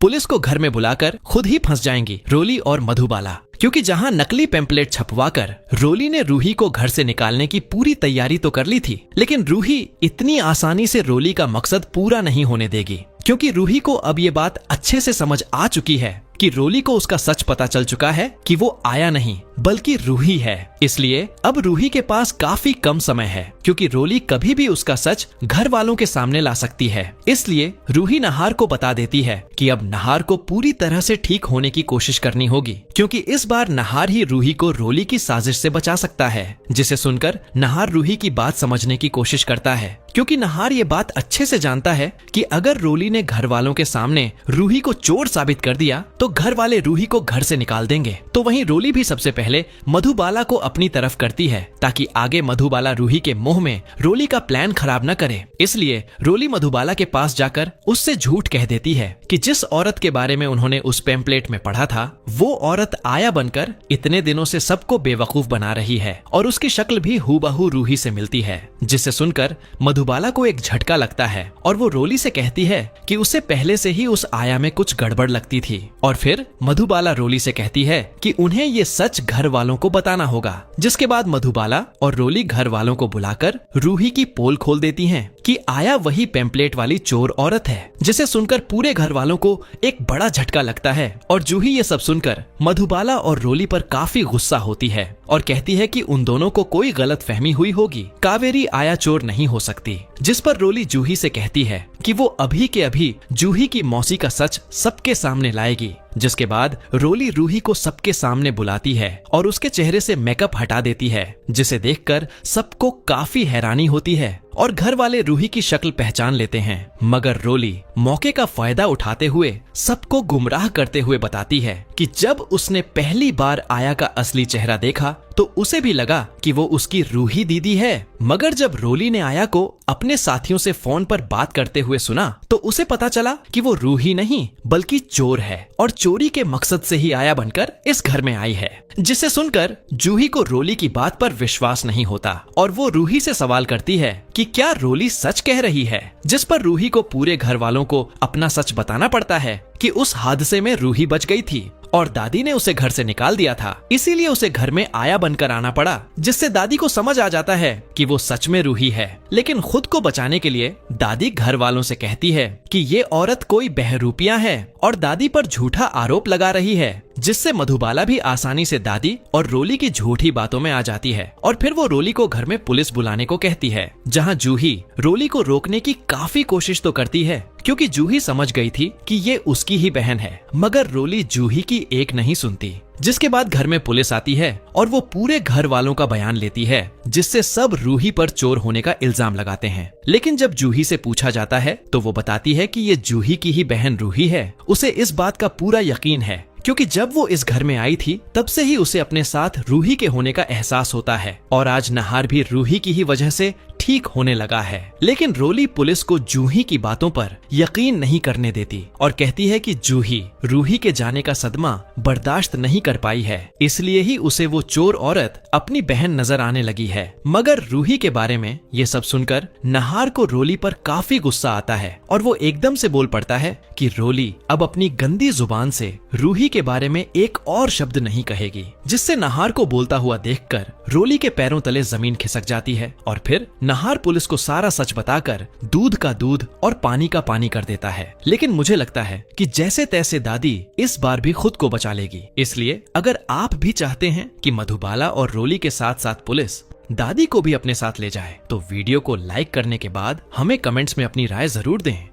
Police को घर में बुलाकर खुद ही फंस जाएंगी रोली और मधुबाला, क्योंकि जहां नकली पेम्पलेट छपवाकर रोली ने रूही को घर से निकालने की पूरी तैयारी तो कर ली थी, लेकिन रूही इतनी आसानी से रोली का मकसद पूरा नहीं होने देगी, क्योंकि रूही को अब ये बात अच्छे से समझ आ चुकी है कि रोली को उसका सच पता चल चुका है कि वो आया नहीं बल्कि रूही है। इसलिए अब रूही के पास काफी कम समय है, क्योंकि रोली कभी भी उसका सच घर वालों के सामने ला सकती है। इसलिए रूही नहार को बता देती है कि अब नहार को पूरी तरह से ठीक होने की कोशिश करनी होगी, क्योंकि इस बार नहार ही रूही को रोली की साजिश से बचा सकता है। जिसे सुनकर नहार रूही की बात समझने की कोशिश करता है, क्योंकि नहार ये बात अच्छे से जानता है कि अगर रोली ने घर वालों के सामने रूही को चोर साबित कर दिया तो घर वाले रूही को घर से निकाल देंगे। तो वहीं रोली भी सबसे पहले मधुबाला को अपनी तरफ करती है, ताकि आगे मधुबाला रूही के मुंह में रोली का प्लान खराब न करे। इसलिए रोली मधुबाला के पास जाकर उससे झूठ कह देती है कि जिस औरत के बारे में उन्होंने उस पेम्पलेट में पढ़ा था, वो औरत आया बनकर इतने दिनों से सबको बेवकूफ बना रही है और उसकी शक्ल भी हूबहू रूही से मिलती है। जिसे सुनकर मधुबाला को एक झटका लगता है और वो रोली से कहती है कि उसे पहले से ही उस आया में कुछ गड़बड़ लगती थी। और फिर मधुबाला रोली से कहती है कि उन्हें ये सच घर वालों को बताना होगा। जिसके बाद मधुबाला और रोली घर वालों को बुलाकर रूही की पोल खोल देती हैं कि आया वही पेम्पलेट वाली चोर औरत है। जिसे सुनकर पूरे घर वालों को एक बड़ा झटका लगता है और जूही ये सब सुनकर मधुबाला और रोली पर काफी गुस्सा होती है और कहती है कि उन दोनों को कोई गलत फहमी हुई होगी, कावेरी आया चोर नहीं हो सकती। जिस पर रोली जूही से कहती है कि वो अभी के अभी जूही की मौसी का सच सबके सामने लाएगी। जिसके बाद रोली रूही को सबके सामने बुलाती है और उसके चेहरे से मेकअप हटा देती है, जिसे देखकर सबको काफी हैरानी होती है और घर वाले रूही की शक्ल पहचान लेते हैं। मगर रोली मौके का फायदा उठाते हुए सबको गुमराह करते हुए बताती है कि जब उसने पहली बार आया का असली चेहरा देखा तो उसे भी लगा कि वो उसकी रूही दीदी है। मगर जब रोली ने आया को अपने साथियों से फोन पर बात करते हुए सुना तो उसे पता चला कि वो रूही नहीं बल्कि चोर है और चोरी के मकसद से ही आया बनकर इस घर में आई है। जिसे सुनकर जूही को रोली की बात पर विश्वास नहीं होता और वो रूही से सवाल करती है कि क्या रोली सच कह रही है। जिस पर रूही को पूरे घर वालों को अपना सच बताना पड़ता है कि उस हादसे में रूही बच गई थी और दादी ने उसे घर से निकाल दिया था, इसीलिए उसे घर में आया बनकर आना पड़ा। जिससे दादी को समझ आ जाता है कि वो सच में रूही है। लेकिन खुद को बचाने के लिए दादी घर वालों से कहती है कि ये औरत कोई बहरूपिया है और दादी पर झूठा आरोप लगा रही है। जिससे मधुबाला भी आसानी से दादी और रोली की झूठी बातों में आ जाती है और फिर वो रोली को घर में पुलिस बुलाने को कहती है, जहां जूही रोली को रोकने की काफी कोशिश तो करती है, क्योंकि जूही समझ गई थी कि ये उसकी ही बहन है। मगर रोली जूही की एक नहीं सुनती। जिसके बाद घर में पुलिस आती है और वो पूरे घर वालों का बयान लेती है, जिससे सब रूही पर चोर होने का इल्जाम लगाते हैं। लेकिन जब जूही से पूछा जाता है तो वो बताती है कि ये जूही की ही बहन रूही है। उसे इस बात का पूरा यकीन है, क्योंकि जब वो इस घर में आई थी तब से ही उसे अपने साथ रूही के होने का एहसास होता है और आज नहार भी रूही की ही वजह से ठीक होने लगा है। लेकिन रोली पुलिस को जूही की बातों पर यकीन नहीं करने देती और कहती है कि जूही रूही के जाने का सदमा बर्दाश्त नहीं कर पाई है, इसलिए ही उसे वो चोर औरत अपनी बहन नजर आने लगी है। मगर रूही के बारे में ये सब सुनकर नहार को रोली पर काफी गुस्सा आता है और वो एकदम से बोल पड़ता है कि रोली अब अपनी गंदी जुबान से रूही के बारे में एक और शब्द नहीं कहेगी। जिससे नहार को बोलता हुआ देखकर रोली के पैरों तले जमीन खिसक जाती है और फिर नहार पुलिस को सारा सच बताकर दूध का दूध और पानी का पानी कर देता है। लेकिन मुझे लगता है कि जैसे तैसे दादी इस बार भी खुद को बचा लेगी। इसलिए अगर आप भी चाहते हैं कि मधुबाला और रोली के साथ साथ पुलिस दादी को भी अपने साथ ले जाए तो वीडियो को लाइक करने के बाद हमें कमेंट्स में अपनी राय जरूर दें।